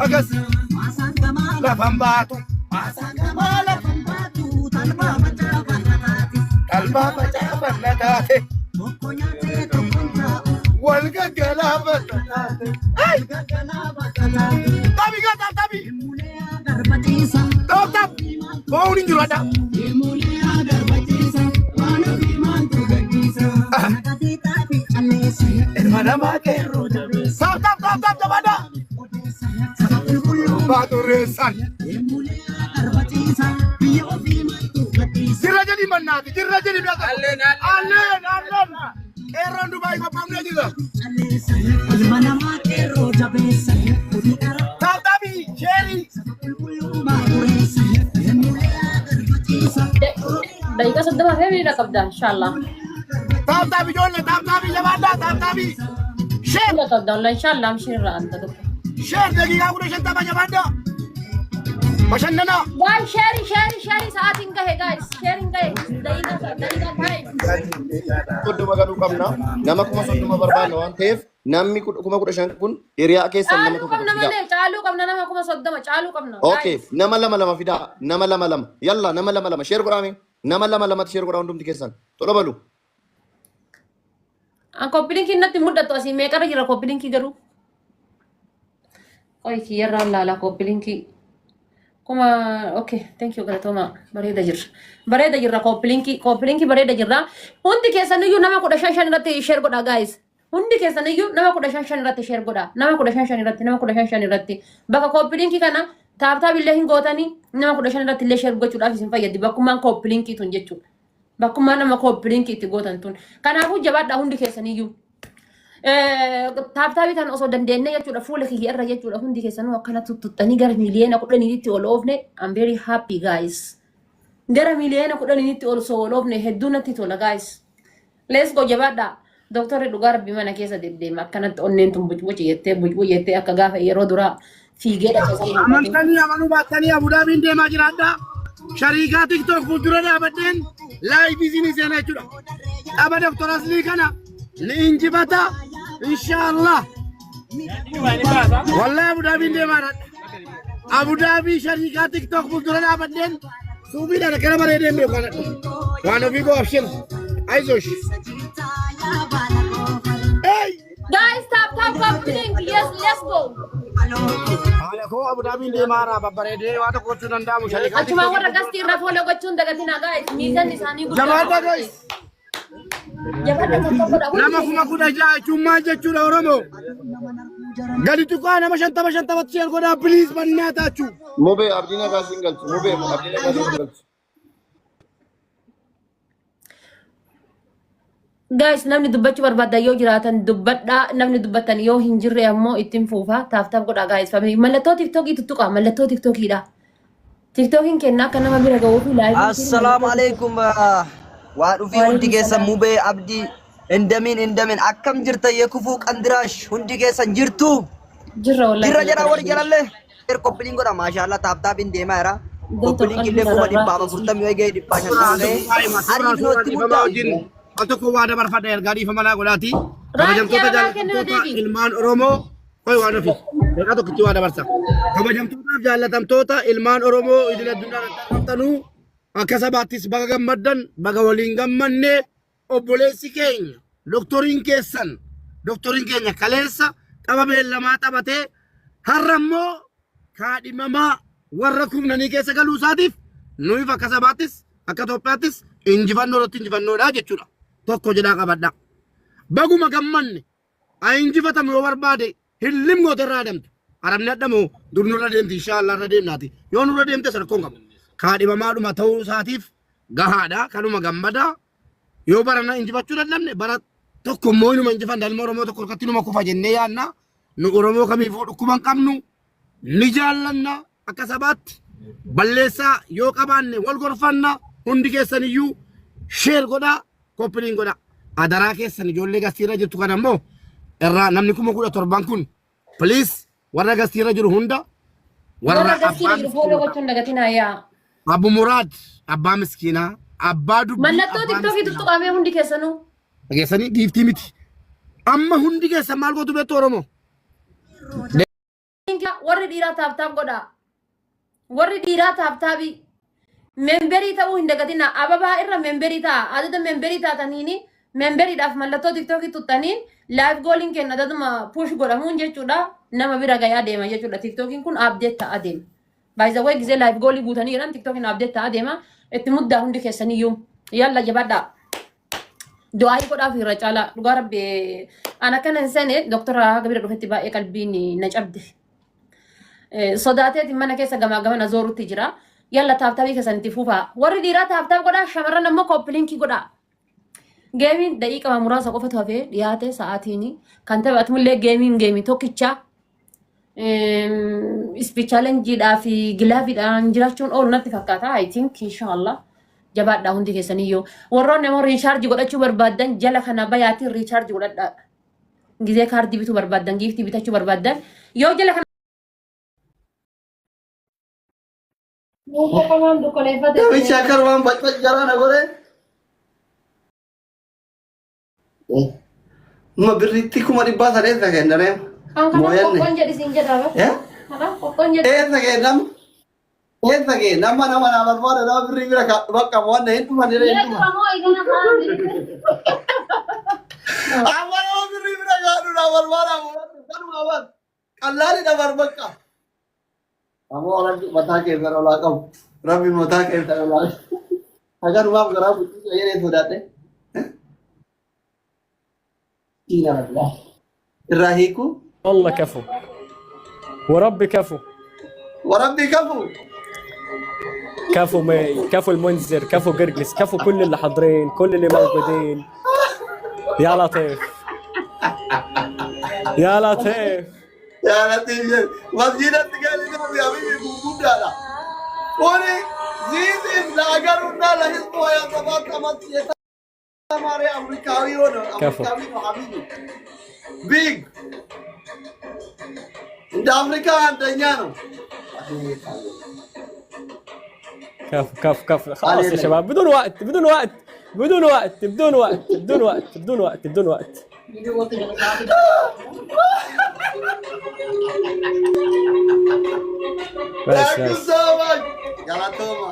أقص لا فنباتو الباب جاب النتاتي والقلابة تابي قطع تابي طب فوني جرادا المانا ما كيرو طب ada batu resan Jira jadi mana? Jira jadi biasa. Alen. Eron Dubai kau pamnya juga. Tapi Cherry. Baik, sudah makan ini dah kabda, insyaallah. Tapi John, tapi Jabada, tapi. Share dah kabda, insyaallah share anda tu. Share lagi aku dah share tapi Jabada. Macam mana? Guys, share saat ini guys. Sharing guys. Dari time. Kudu maganu kamna. Nama kuma sundu mabarbano antef. Namni kuma kuda shankun area keessa nama tu. Chalu kamna nama kuma soddama. Chalu kamna. Okay. Nama lama fida. Nama lama. Yalla nama lama. Share kurami. Nama lama share kurang undum tikesan. Tola balu. Ang copy link nati muda tu asi mereka lagi copy link garu. Oh iya la copy link. Kuma okay, thank you Galatoma. Bareda jirra copy link bareda jirra. Hundi kesan yu nama kuda shanshan irratti share goda guys. Hundi kesan yu nama kuda shanshan irratti share goda. Nama kuda shanshan irratti. Baka copy link kana taab billahi gotani nama kuda shanshan irratti le share gochuudha isin fayyadi. Bakkuma copy link tun jechuudha. Bakkuma nama copy link itti gotan tun. Kanaafu jabaadha hundi kesan yu. Taab bitan osoo dandeenye jechuudha fuula kiyya irra jechuudha hundi keessanuu akkana tuttuttanii gara miliyoona 10 ol oofne. I'm very happy guys. Gara miliyoona 10 ol soo ol oofne hedduu natti tola guys. Let's go jabaadha. Doktorri dhugaa rabbi mana keessa deddeema akkanatti onneen tun bucbuci jettee akka gaafa yeroo duraa fiigee dhaabsanii. Amantanii amanuu baattanii Abudaabiin deemaa jiraadha. Shariikaa TikTok fuuldura dhaabadheen live isinii seenaa jechuudha. Dhaba Doktor Aslii kana ni injifata. Inshallah. Wallahi Abu Dhabi deemarat. Abu Dhabi syarikat TikTok fuldurana abaden. Subi dan kena bare dem kan. One of you go option. Aizosh. Hey guys, tap link. Yes, let's go. Ala ko Abu Dhabi deemara babare de wata ko tunanda mu syarikat. Achuma warra gasti irra follow gochuun dagatina guys. Mizan isaanii guddaa. Jamaata guys. Nama kuma kuda jaa cuma jechuudha Oromoo. Gadi tuqaa nama 50 share godhaa please bannaa taachu. Mobe abdina ka single. Guys, namni dubbachuu barbaada yoo jiraatan dubbadha. Namni dubbatan yoo hin jirre ammoo ittiin fuufa. Taaf godhaa guys. Family mallattoo TikTokii tuttuqa. Mallattoo TikTokiidha. TikTokiin kennaa akka nama bira ga'uu fi live. Assalamu alaikum. Waadu fi hundi keessa Mubee Abdii indamin akkam jirta yeekufu qandirash hundi keessa jirtu jirra wallahi jara wal jalalle koppiin godha maashaallah taap in deema era koppiin kille kuma dibba furtam yoo gee dibba shantaane ari nootti mudda Atau kau ada berfada ergadi famala golati. Kabajam tota ilman Oromo. Kau ada fi. Mereka tu kecil ada bersa. Kabajam tota jalatam tota ilman Oromo idilah dunia tanu. Akasabatis bagam madan bagawalingam manne obbolesi keenya doktorin keenya kaleessa qababe lama tabate harrammo kaadi mama warra kumnani keessa galuu isaatiif nuyi akasabatis akka Itoophiyaattis injifannoodha jechuudha. Tokko jedhaa qabadha. Baguma gammanne injifatamu yoo barbaade hillim gooterraa deemtu. Arabni adhamu dur nurra deemti inshallah irra deemnaati. Yoo nurra deemte sarkoon qaba. Kaadhimamaadhuma ta'uu isaatiif gahaadha kanuma gammada. Yoo barana injifachuu dadhabne bara tokko immoo inuma injifan dalma Oromoo tokko harkatti numa kufa jennee yaadna. Nu Oromoo kamiifuu dhukkuba hin qabnu ni jaallanna akka sabaatti balleessaa yoo qabaanne wal gorfanna hundi keessan iyyuu sheer godhaa koppiliin godhaa. Adaraa keessan ijoollee gastiirra jirtu kan ammoo irraa namni 17,000 kun please warra gastiirra jiru hunda warra gastiirra jiru follow gochuun dagatinaa yaa. Abu Murad abbaa miskiinaa abbaa dubbii mallattoo TikTokii tuttuqamee hundi keessanuu dhageessanii dhiiftii miti amma hundi keessan maal gootu beektu Oromoo warri dhiiraa taabtaab godha. Warri dhiiraa taabtaabi. Memberii ta'uu hin dagatina. Ababaa irra memberii ta'a. Adada memberii taataniini memberiidhaaf mallattoo tiktookii tuttaniin laayif gooliin kenna adaduma puush godhamuun jechuudha. Nama bira gayaa deema jechuudha. Tiktookiin kun abdeet ta'a deema. Baay'izawwee gisee laayif goolii guutanii jedhan tiktookiin abdeet ta'a deema. Itti muddaa hundi keessaniyyuu. Yalla jabaadhaa. Du'aa godhaaf irra caalaa dhugaa rabbi ana kana hin seene doktora Gabira dhufetti baay'ee qalbiin na cabde. Sodaateetiin mana keessa gamaa gama na zoorutti jira. Yalla taabtaabii keessanitti fufaa. Warri dhiiraa taabtaab godhaa shamarran ammoo kooppiliinkii godhaa. Geemiin daqiiqaa muraasa qofatu hafee dhiyaate sa'aatiin kan taphatamullee geemii tokkicha ispichaalenjiidhaa fi gilaafiidhaan jiraachuun oolu natti fakkaata. I think inshallah. Jabaadhaa hundi keessaniyyuu warroonni immoo riichaarjii godhachuu barbaadan jala kana bayaatiin riichaarjii godhadhaa. Gizee kaardii bituu barbaadan giiftii bitachuu barbaadan yoo jala kana. Namichi akka armaan bacbac jaraana godhe. Ma birritti kuma dhibbaa sadeen isa kenname. Qoqqoon jedhi siin jedhama. Qoqqoon jedhi. Eessa kennama? Eessa kennama nama barbaada nama birrii bira bakka mo'anna hin dhumani reettuma. Amma nama birrii bira gaadhu na barbaada mo'anna kanuma bas. Qallaali dabar bakka. Ammoo rabbi mataa keessa olaa qabu. Rabbi mataa keessa olaa qabu. Agar umaaf garaa buqqisuu jedhee sodaadhe. Diina rabbi. Irraa hiiku. والله كفو وربي كفو وربي كفو. كفو مي كفو المنذر كفو قرقس كفو كل اللي حاضرين كل اللي موجودين يا لطيف يا لطيف يا لطيف مسجد التقال النبي يا حبيبي موجود هذا ولي زيد لا اقرنا لا اسمه يا صفات كما हमारे अमेरिकावी हो ना अमेरिकावी हो حبيبي big انت افريكا انت نيانو كف خلاص يا شباب بدون وقت بدون وقت بدون وقت بدون وقت بدون وقت بدون وقت بدون وقت بس يا توما